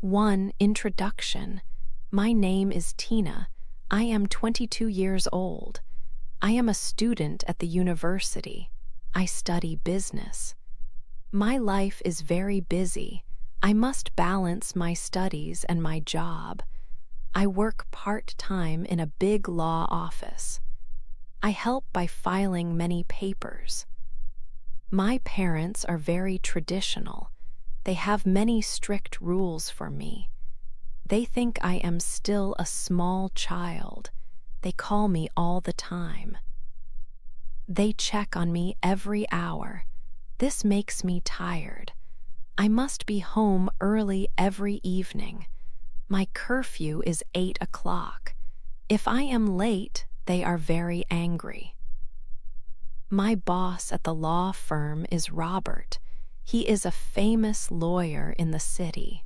1. Introduction. My name is Tina. I am 22 years old. I am a student at the university. I study business. My life is very busy. I must balance my studies and my job. I work part-time in a big law office. I help by filing many papers. My parents are very traditional. They have many strict rules for me. They think I am still a small child. They call me all the time. They check on me every hour. This makes me tired. I must be home early every evening. My curfew is 8 o'clock. If I am late, they are very angry. My boss at the law firm is Robert. He is a famous lawyer in the city.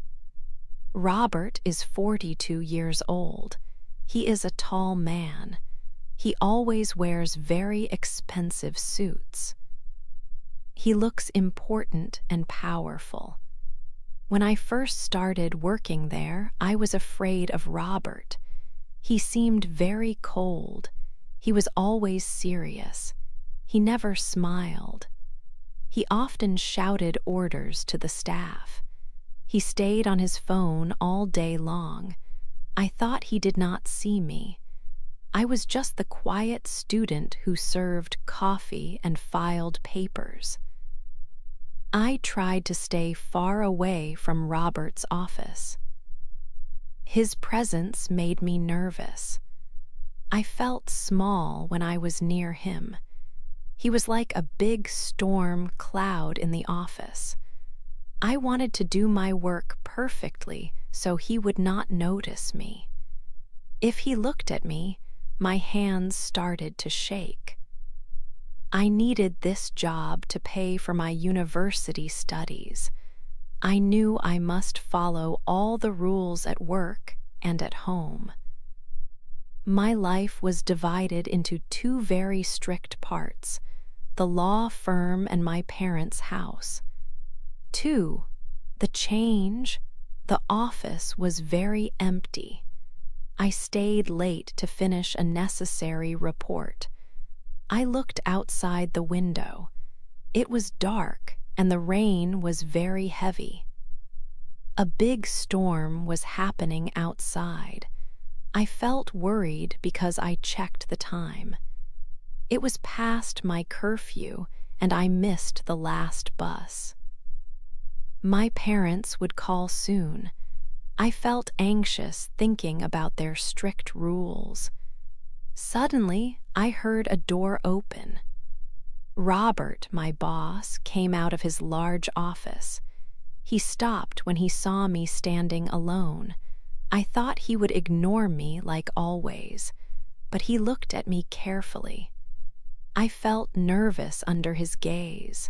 Robert is 42 years old. He is a tall man. He always wears very expensive suits. He looks important and powerful. When I first started working there, I was afraid of Robert. He seemed very cold. He was always serious. He never smiled. He often shouted orders to the staff. He stayed on his phone all day long. I thought he did not see me. I was just the quiet student who served coffee and filed papers. I tried to stay far away from Robert's office. His presence made me nervous. I felt small when I was near him. He was like a big storm cloud in the office. I wanted to do my work perfectly so he would not notice me. If he looked at me, my hands started to shake. I needed this job to pay for my university studies. I knew I must follow all the rules at work and at home. My life was divided into two very strict parts: the law firm and my parents' house. 2. The change. The office was very empty. I stayed late to finish a necessary report. I looked outside the window. It was dark and the rain was very heavy. A big storm was happening outside. I felt worried because I checked the time. It was past my curfew and I missed the last bus. My parents would call soon. I felt anxious thinking about their strict rules. Suddenly, I heard a door open. Robert, my boss, came out of his large office. He stopped when he saw me standing alone. I thought he would ignore me like always, but he looked at me carefully. I felt nervous under his gaze.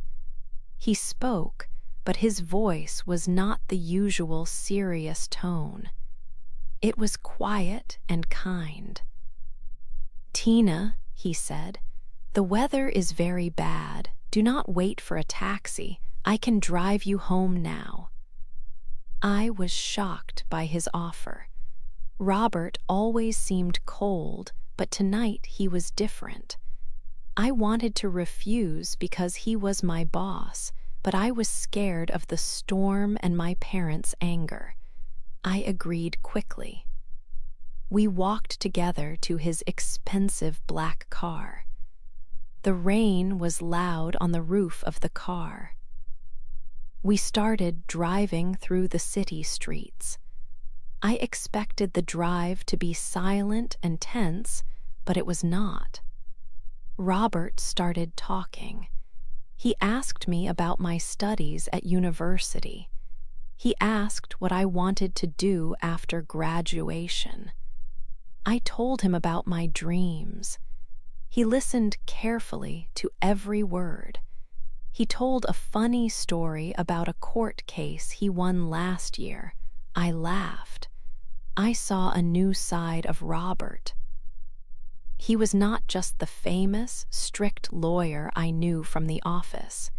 He spoke, but his voice was not the usual serious tone. It was quiet and kind. "Tina," he said, "the weather is very bad. Do not wait for a taxi. I can drive you home now." I was shocked by his offer. Robert always seemed cold, but tonight he was different. I wanted to refuse because he was my boss, but I was scared of the storm and my parents' anger. I agreed quickly. We walked together to his expensive black car. The rain was loud on the roof of the car. We started driving through the city streets. I expected the drive to be silent and tense, but it was not. Robert started talking. He asked me about my studies at university. He asked what I wanted to do after graduation. I told him about my dreams. He listened carefully to every word. He told a funny story about a court case he won last year. I laughed. I saw a new side of Robert. He was not just the famous, strict lawyer I knew from the office.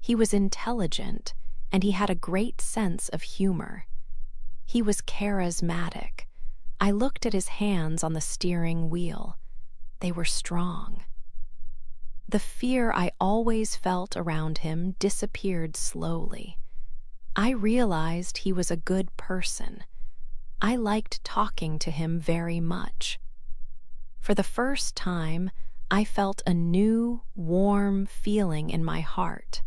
He was intelligent, and he had a great sense of humor. He was charismatic. I looked at his hands on the steering wheel. They were strong. The fear I always felt around him disappeared slowly. I realized he was a good person. I liked talking to him very much. For the first time, I felt a new, warm feeling in my heart.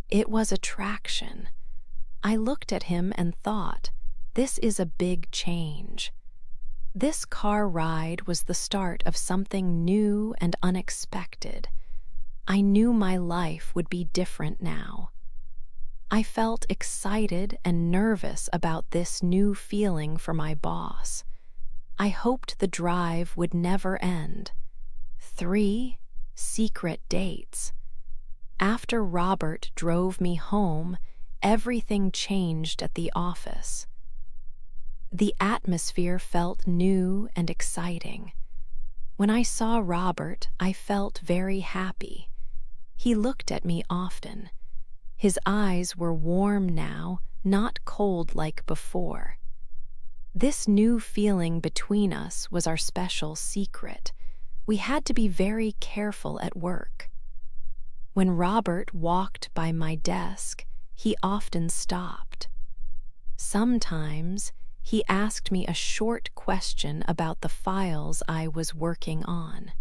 It was attraction. I looked at him and thought, this is a big change. This car ride was the start of something new and unexpected. I knew my life would be different now. I felt excited and nervous about this new feeling for my boss. I hoped the drive would never end. 3 secret dates. After Robert drove me home, everything changed at the office. The atmosphere felt new and exciting. When I saw Robert, I felt very happy. He looked at me often. His eyes were warm now, not cold like before. This new feeling between us was our special secret. We had to be very careful at work. When Robert walked by my desk, he often stopped. Sometimes, he asked me a short question about the files I was working on.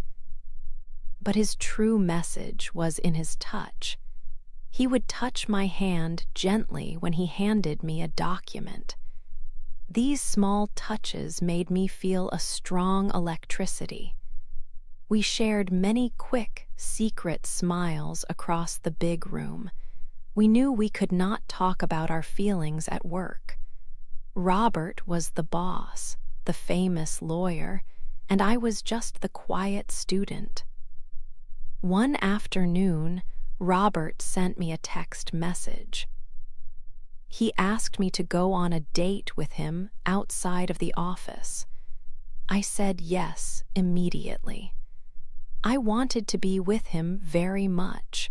But his true message was in his touch. He would touch my hand gently when he handed me a document. These small touches made me feel a strong electricity. We shared many quick, secret smiles across the big room. We knew we could not talk about our feelings at work. Robert was the boss, the famous lawyer, and I was just the quiet student. One afternoon, Robert sent me a text message. He asked me to go on a date with him outside of the office. I said yes immediately. I wanted to be with him very much,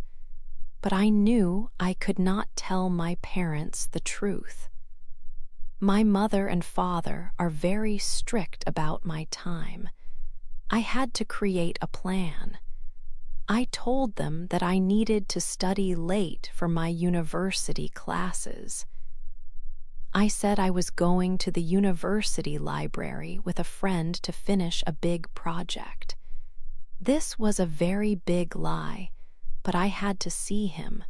but I knew I could not tell my parents the truth. My mother and father are very strict about my time. I had to create a plan. I told them that I needed to study late for my university classes. I said I was going to the university library with a friend to finish a big project. This was a very big lie, but I had to see him.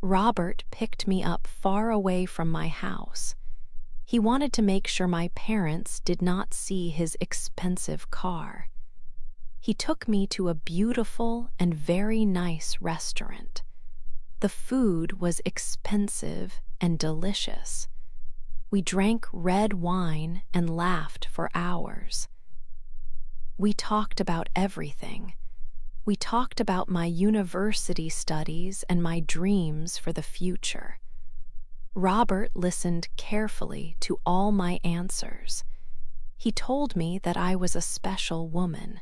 Robert picked me up far away from my house. He wanted to make sure my parents did not see his expensive car. He took me to a beautiful and very nice restaurant. The food was expensive and delicious. We drank red wine and laughed for hours. We talked about everything. We talked about my university studies and my dreams for the future. Robert listened carefully to all my answers. He told me that I was a special woman.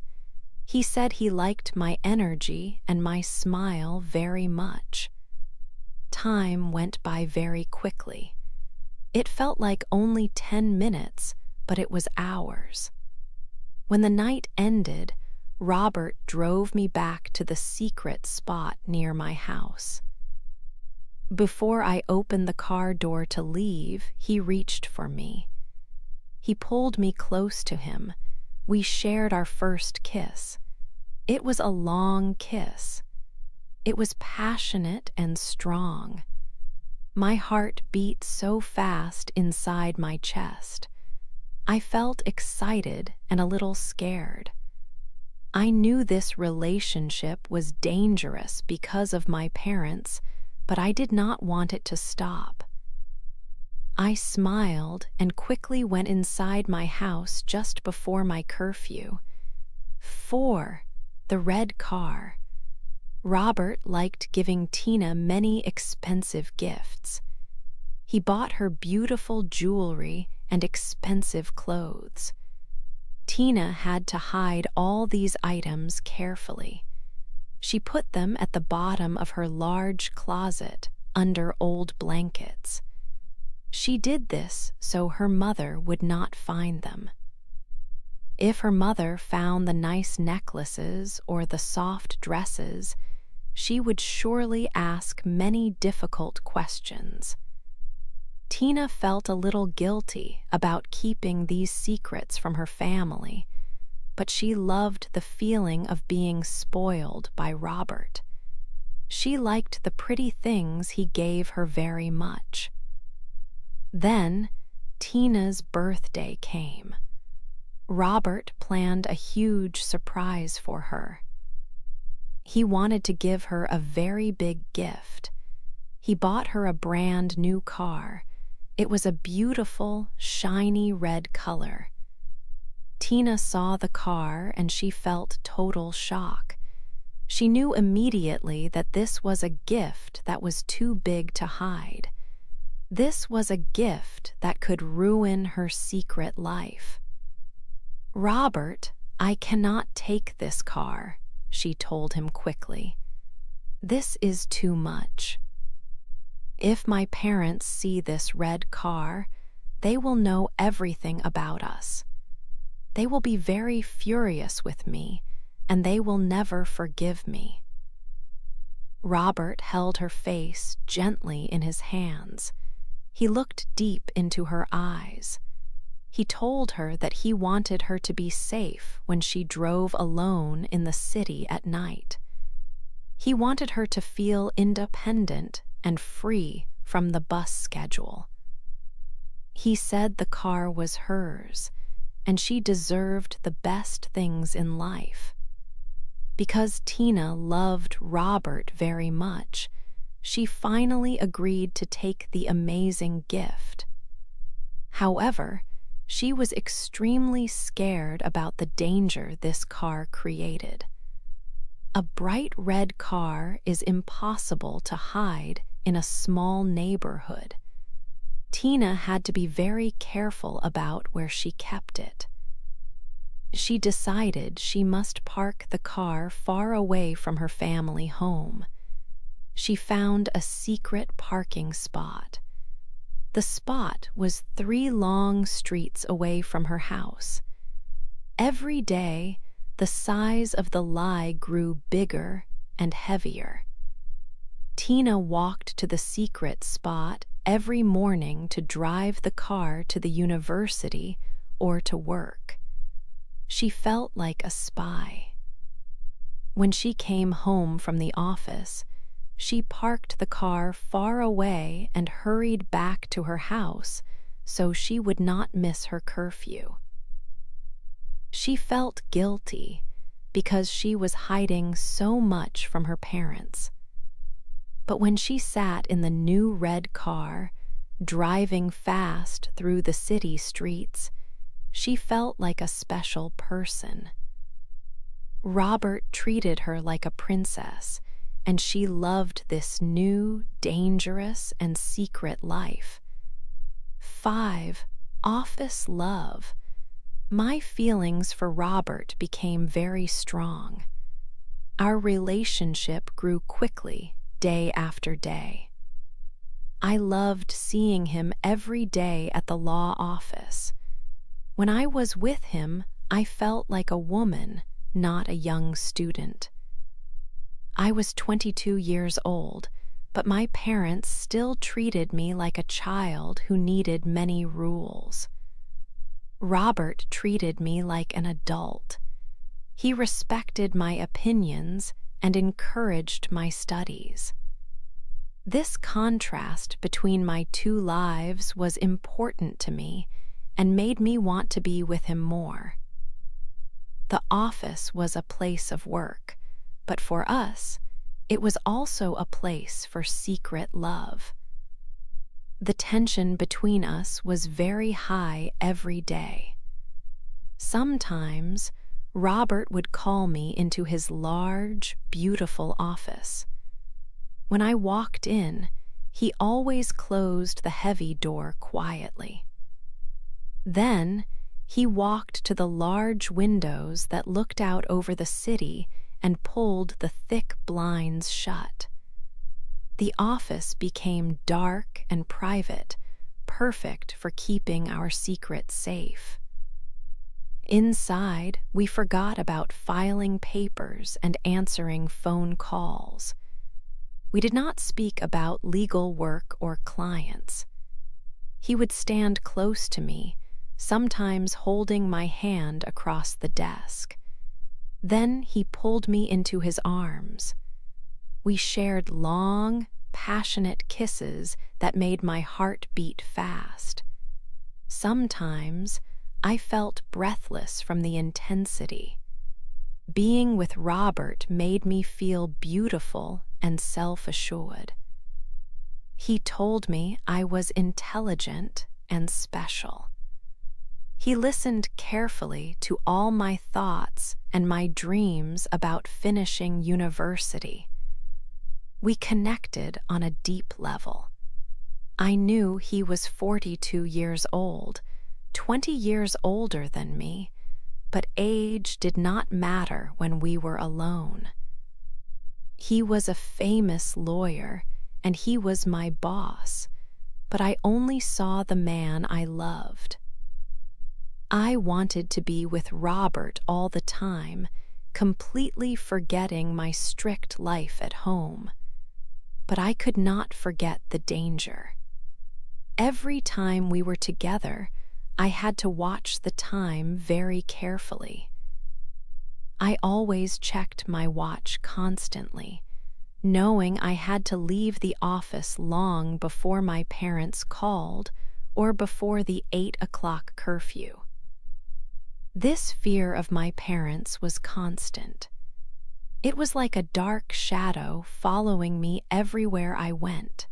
He said he liked my energy and my smile very much. Time went by very quickly. It felt like only 10 minutes, but it was hours. When the night ended, Robert drove me back to the secret spot near my house. Before I opened the car door to leave, he reached for me. He pulled me close to him. We shared our first kiss. It was a long kiss. It was passionate and strong. My heart beat so fast inside my chest. I felt excited and a little scared. I knew this relationship was dangerous because of my parents, but I did not want it to stop. I smiled and quickly went inside my house just before my curfew. 4. The red car. Robert liked giving Tina many expensive gifts. He bought her beautiful jewelry and expensive clothes. Tina had to hide all these items carefully. She put them at the bottom of her large closet under old blankets. She did this so her mother would not find them. If her mother found the nice necklaces or the soft dresses, she would surely ask many difficult questions. Tina felt a little guilty about keeping these secrets from her family, but she loved the feeling of being spoiled by Robert. She liked the pretty things he gave her very much. Then Tina's birthday came. Robert planned a huge surprise for her. He wanted to give her a very big gift. He bought her a brand new car. It was a beautiful, shiny red color. Tina saw the car and she felt total shock. She knew immediately that this was a gift that was too big to hide. This was a gift that could ruin her secret life. "Robert, I cannot take this car," she told him quickly. "This is too much. If my parents see this red car, they will know everything about us. They will be very furious with me, and they will never forgive me." Robert held her face gently in his hands. He looked deep into her eyes. He told her that he wanted her to be safe when she drove alone in the city at night. He wanted her to feel independent and free from the bus schedule. He said the car was hers, and she deserved the best things in life. Because Tina loved Robert very much, she finally agreed to take the amazing gift. However, she was extremely scared about the danger this car created. A bright red car is impossible to hide in a small neighborhood. Tina had to be very careful about where she kept it. She decided she must park the car far away from her family home. She found a secret parking spot. The spot was 3 long streets away from her house. Every day, the size of the lie grew bigger and heavier. Tina walked to the secret spot every morning to drive the car to the university or to work. She felt like a spy. When she came home from the office, she parked the car far away and hurried back to her house so she would not miss her curfew. She felt guilty because she was hiding so much from her parents. But when she sat in the new red car, driving fast through the city streets, she felt like a special person. Robert treated her like a princess, and she loved this new, dangerous, and secret life. 5. Office love. My feelings for Robert became very strong. Our relationship grew quickly, day after day. I loved seeing him every day at the law office. When I was with him, I felt like a woman, not a young student. I was 22 years old, but my parents still treated me like a child who needed many rules. Robert treated me like an adult. He respected my opinions and encouraged my studies. This contrast between my 2 lives was important to me and made me want to be with him more. The office was a place of work, but for us, it was also a place for secret love. The tension between us was very high every day. Sometimes, Robert would call me into his large, beautiful office. When I walked in, he always closed the heavy door quietly. Then, he walked to the large windows that looked out over the city and pulled the thick blinds shut. The office became dark and private, perfect for keeping our secret safe. Inside, we forgot about filing papers and answering phone calls. We did not speak about legal work or clients. He would stand close to me, sometimes holding my hand across the desk. Then he pulled me into his arms. We shared long, passionate kisses that made my heart beat fast. Sometimes I felt breathless from the intensity. Being with Robert made me feel beautiful and self-assured. He told me I was intelligent and special. He listened carefully to all my thoughts and my dreams about finishing university. We connected on a deep level. I knew he was 42 years old, 20 years older than me, but age did not matter when we were alone. He was a famous lawyer, and he was my boss, but I only saw the man I loved. I wanted to be with Robert all the time, completely forgetting my strict life at home. But I could not forget the danger. Every time we were together, I had to watch the time very carefully. I always checked my watch constantly, knowing I had to leave the office long before my parents called or before the 8 o'clock curfew. This fear of my parents was constant. It was like a dark shadow following me everywhere I went.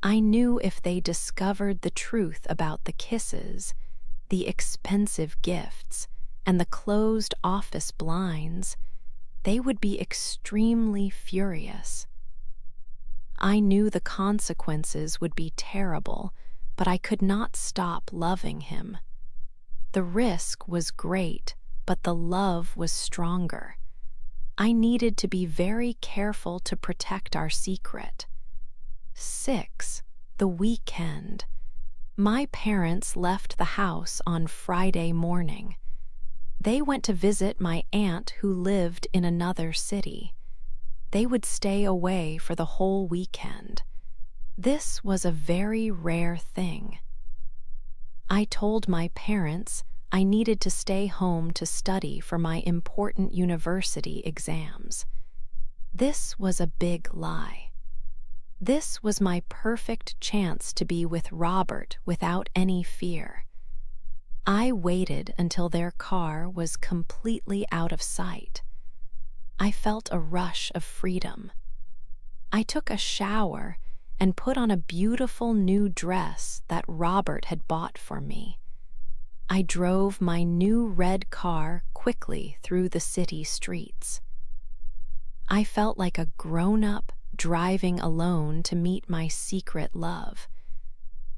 I knew if they discovered the truth about the kisses, the expensive gifts, and the closed office blinds, they would be extremely furious. I knew the consequences would be terrible, but I could not stop loving him. The risk was great, but the love was stronger. I needed to be very careful to protect our secret. 6. The weekend. My parents left the house on Friday morning. They went to visit my aunt who lived in another city. They would stay away for the whole weekend. This was a very rare thing. I told my parents I needed to stay home to study for my important university exams. This was a big lie. This was my perfect chance to be with Robert without any fear. I waited until their car was completely out of sight. I felt a rush of freedom. I took a shower and put on a beautiful new dress that Robert had bought for me. I drove my new red car quickly through the city streets. I felt like a grown-up driving alone to meet my secret love.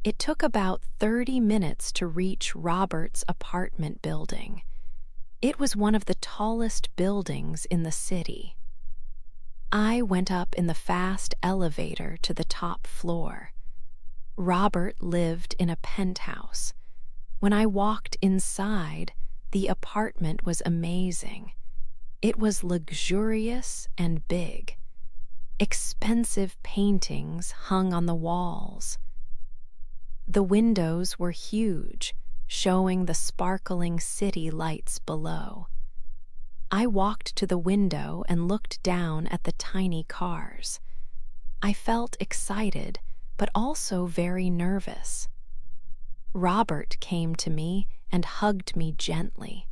It took about 30 minutes to reach Robert's apartment building. It was one of the tallest buildings in the city. I went up in the fast elevator to the top floor. Robert lived in a penthouse. When I walked inside, the apartment was amazing. It was luxurious and big. Expensive paintings hung on the walls. The windows were huge, showing the sparkling city lights below. I walked to the window and looked down at the tiny cars. I felt excited, but also very nervous. Robert came to me and hugged me gently.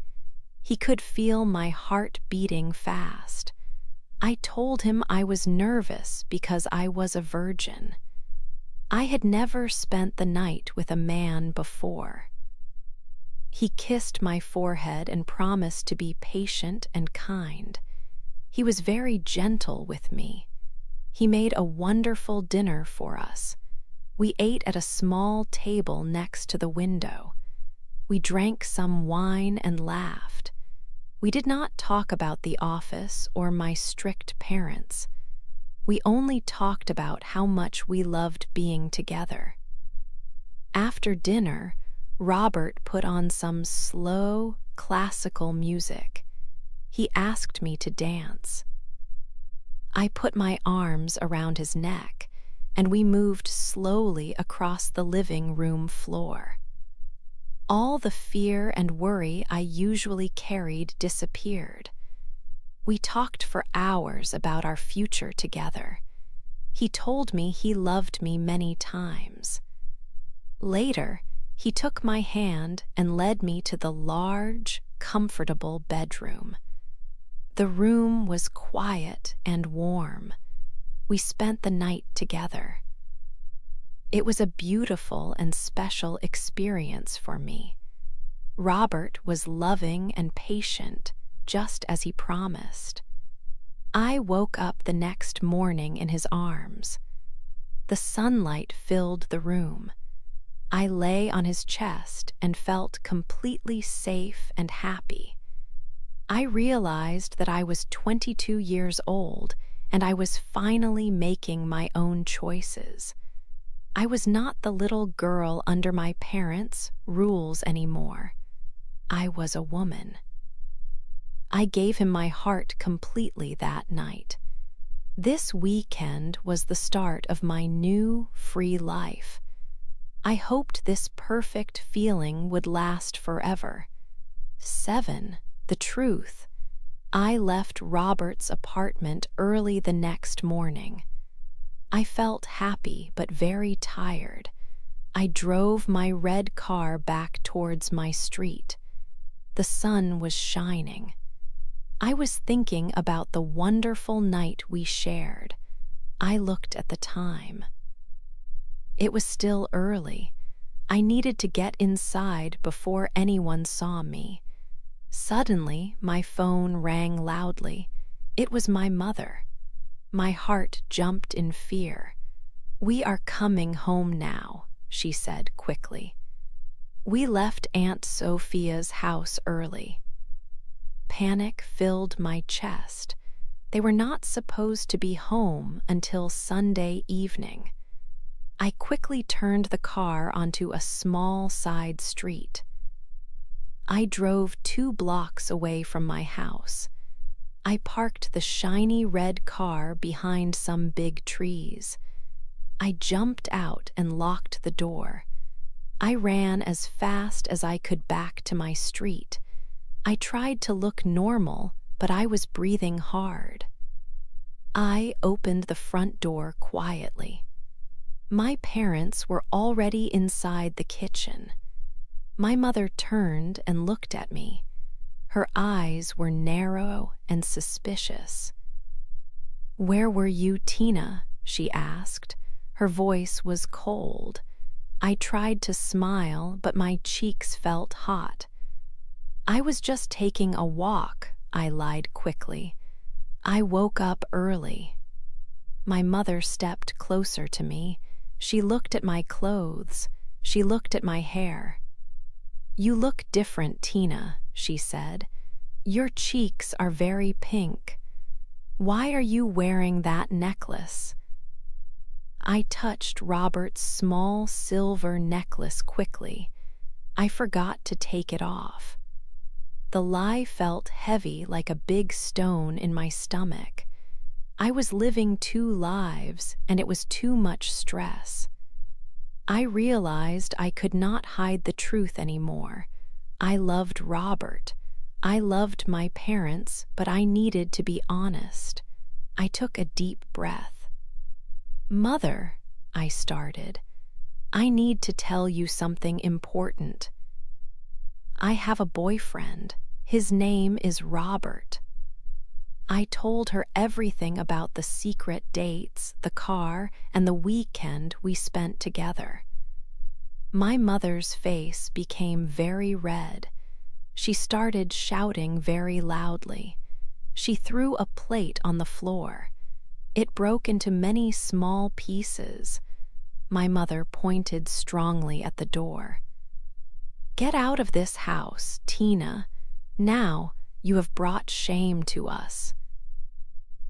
He could feel my heart beating fast. I told him I was nervous because I was a virgin. I had never spent the night with a man before. He kissed my forehead and promised to be patient and kind. He was very gentle with me. He made a wonderful dinner for us. We ate at a small table next to the window. We drank some wine and laughed. We did not talk about the office or my strict parents. We only talked about how much we loved being together. After dinner, Robert put on some slow, classical music. He asked me to dance. I put my arms around his neck, and we moved slowly across the living room floor. All the fear and worry I usually carried disappeared. We talked for hours about our future together. He told me he loved me many times. Later, he took my hand and led me to the large, comfortable bedroom. The room was quiet and warm. We spent the night together. It was a beautiful and special experience for me. Robert was loving and patient, just as he promised. I woke up the next morning in his arms. The sunlight filled the room. I lay on his chest and felt completely safe and happy. I realized that I was 22 years old and I was finally making my own choices. I was not the little girl under my parents' rules anymore. I was a woman. I gave him my heart completely that night. This weekend was the start of my new, free life. I hoped this perfect feeling would last forever. 7. The truth. I left Robert's apartment early the next morning. I felt happy but very tired. I drove my red car back towards my street. The sun was shining. I was thinking about the wonderful night we shared. I looked at the time. It was still early. I needed to get inside before anyone saw me. Suddenly, my phone rang loudly. It was my mother. My heart jumped in fear. "We are coming home now," she said quickly. We left Aunt Sophia's house early. Panic filled my chest. They were not supposed to be home until Sunday evening. I quickly turned the car onto a small side street. I drove 2 blocks away from my house. I parked the shiny red car behind some big trees. I jumped out and locked the door. I ran as fast as I could back to my street. I tried to look normal, but I was breathing hard. I opened the front door quietly. My parents were already inside the kitchen. My mother turned and looked at me. Her eyes were narrow and suspicious. "Where were you, Tina?" she asked. Her voice was cold. I tried to smile, but my cheeks felt hot. "I was just taking a walk," I lied quickly. "I woke up early." My mother stepped closer to me. She looked at my clothes. She looked at my hair. "You look different, Tina," she said. "Your cheeks are very pink. Why are you wearing that necklace?" I touched Robert's small silver necklace quickly. I forgot to take it off. The lie felt heavy like a big stone in my stomach. I was living 2 lives, and it was too much stress. I realized I could not hide the truth anymore. I loved Robert. I loved my parents, but I needed to be honest. I took a deep breath. "Mother," I started, "I need to tell you something important. I have a boyfriend. His name is Robert." I told her everything about the secret dates, the car, and the weekend we spent together. My mother's face became very red. She started shouting very loudly. She threw a plate on the floor. It broke into many small pieces. My mother pointed strongly at the door. "Get out of this house, Tina. Now you have brought shame to us.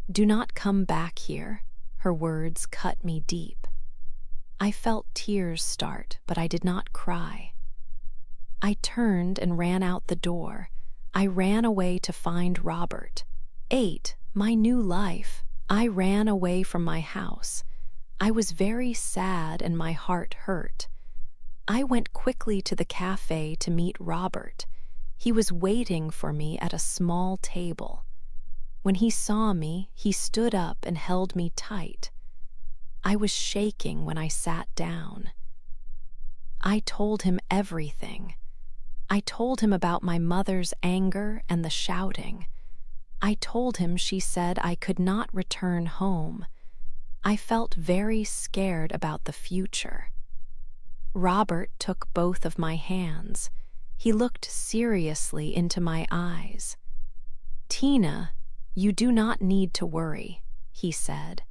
Do not come back here." Her words cut me deep. I felt tears start, but I did not cry. I turned and ran out the door. I ran away to find Robert. 8. My new life. I ran away from my house. I was very sad and my heart hurt. I went quickly to the cafe to meet Robert. He was waiting for me at a small table. When he saw me, he stood up and held me tight. I was shaking when I sat down. I told him everything. I told him about my mother's anger and the shouting. I told him she said I could not return home. I felt very scared about the future. Robert took both of my hands. He looked seriously into my eyes. "Tina, you do not need to worry," he said.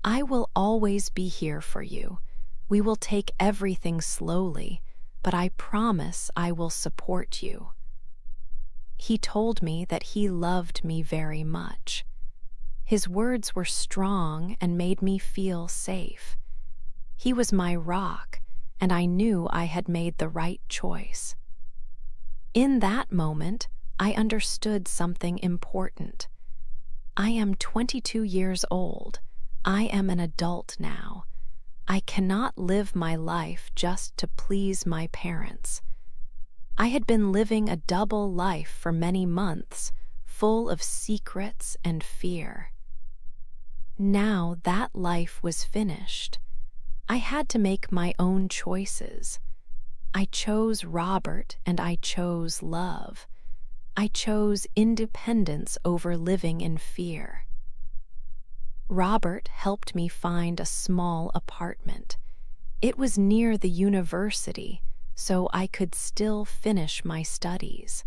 "I will always be here for you. We will take everything slowly, but I promise I will support you." He told me that he loved me very much. His words were strong and made me feel safe. He was my rock, and I knew I had made the right choice. In that moment, I understood something important. I am 22 years old. I am an adult now. I cannot live my life just to please my parents. I had been living a double life for many months, full of secrets and fear. Now that life was finished. I had to make my own choices. I chose Robert and I chose love. I chose independence over living in fear. Robert helped me find a small apartment. It was near the university, so I could still finish my studies.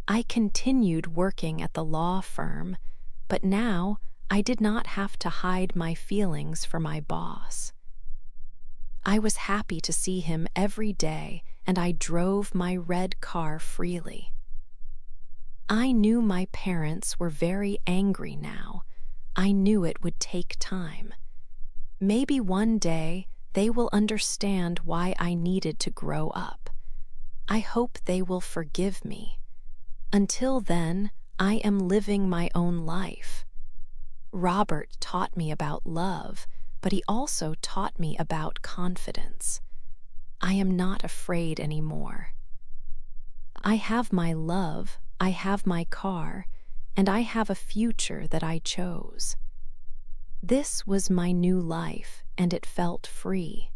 I continued working at the law firm, but now I did not have to hide my feelings for my boss. I was happy to see him every day, and I drove my red car freely. I knew my parents were very angry now. I knew it would take time. Maybe one day they will understand why I needed to grow up. I hope they will forgive me. Until then, I am living my own life. Robert taught me about love, but he also taught me about confidence. I am not afraid anymore. I have my love, I have my car, and I have a future that I chose. This was my new life, and it felt free.